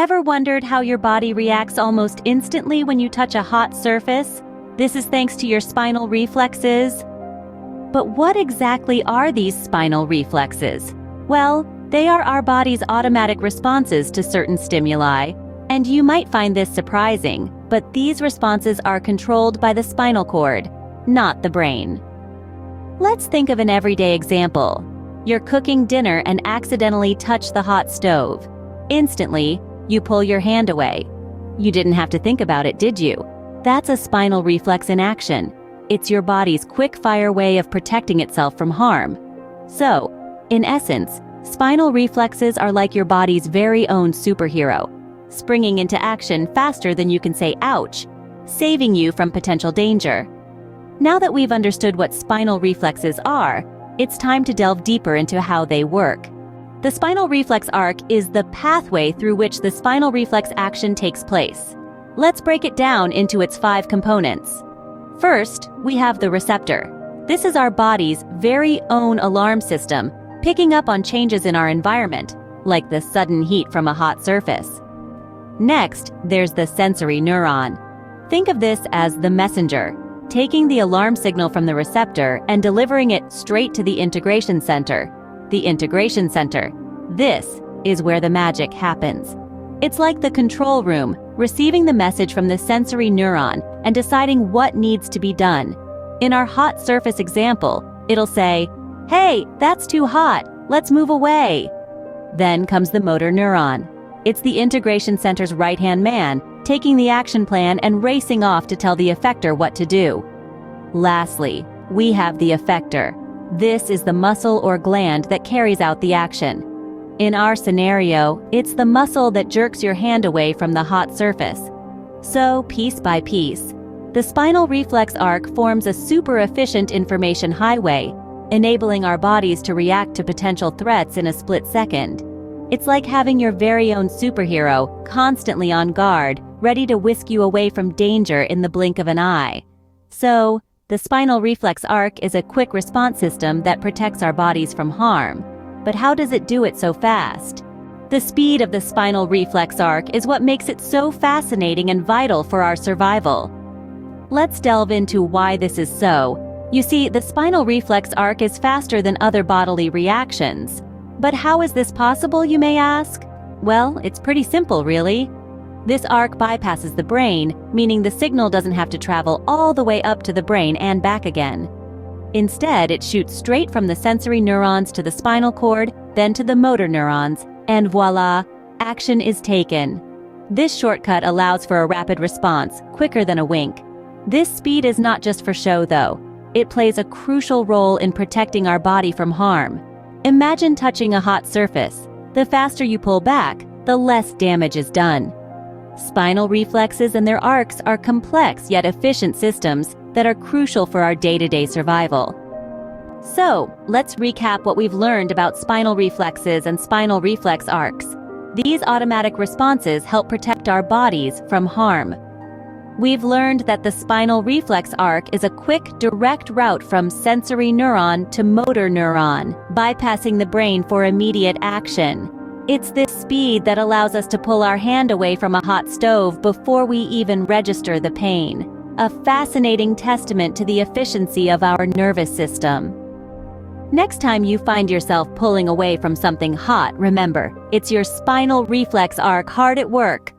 Ever wondered how your body reacts almost instantly when you touch a hot surface? This is thanks to your spinal reflexes. But what exactly are these spinal reflexes? Well, they are our body's automatic responses to certain stimuli. And you might find this surprising, but these responses are controlled by the spinal cord, not the brain. Let's think of an everyday example. You're cooking dinner and accidentally touch the hot stove. Instantly, you pull your hand away. You didn't have to think about it, did you? That's a spinal reflex in action. It's your body's quick-fire way of protecting itself from harm. So, in essence, spinal reflexes are like your body's very own superhero, springing into action faster than you can say ouch, saving you from potential danger. Now that we've understood what spinal reflexes are, it's time to delve deeper into how they work. The spinal reflex arc is the pathway through which the spinal reflex action takes place. Let's break it down into its 5 components. First, we have the receptor. This is our body's very own alarm system, picking up on changes in our environment, like the sudden heat from a hot surface. Next, there's the sensory neuron. Think of this as the messenger, taking the alarm signal from the receptor and delivering it straight to the integration center. The integration center. This is where the magic happens. It's like the control room, receiving the message from the sensory neuron and deciding what needs to be done. In our hot surface example, it'll say, "Hey, that's too hot, let's move away." Then comes the motor neuron. It's the integration center's right-hand man, taking the action plan and racing off to tell the effector what to do. Lastly, we have the effector. This is the muscle or gland that carries out the action. In our scenario, it's the muscle that jerks your hand away from the hot surface. So, piece by piece, the spinal reflex arc forms a super efficient information highway, enabling our bodies to react to potential threats in a split second. It's like having your very own superhero, constantly on guard, ready to whisk you away from danger in the blink of an eye. So, the spinal reflex arc is a quick response system that protects our bodies from harm. But how does it do it so fast? The speed of the spinal reflex arc is what makes it so fascinating and vital for our survival. Let's delve into why this is so. You see, the spinal reflex arc is faster than other bodily reactions. But how is this possible, you may ask? Well, it's pretty simple, really. This arc bypasses the brain, meaning the signal doesn't have to travel all the way up to the brain and back again. Instead, it shoots straight from the sensory neurons to the spinal cord, then to the motor neurons, and voila, action is taken. This shortcut allows for a rapid response, quicker than a wink. This speed is not just for show, though. It plays a crucial role in protecting our body from harm. Imagine touching a hot surface. The faster you pull back, the less damage is done. Spinal reflexes and their arcs are complex yet efficient systems that are crucial for our day-to-day survival. So, let's recap what we've learned about spinal reflexes and spinal reflex arcs. These automatic responses help protect our bodies from harm. We've learned that the spinal reflex arc is a quick, direct route from sensory neuron to motor neuron, bypassing the brain for immediate action. It's this speed that allows us to pull our hand away from a hot stove before we even register the pain. A fascinating testament to the efficiency of our nervous system. Next time you find yourself pulling away from something hot, remember, it's your spinal reflex arc hard at work.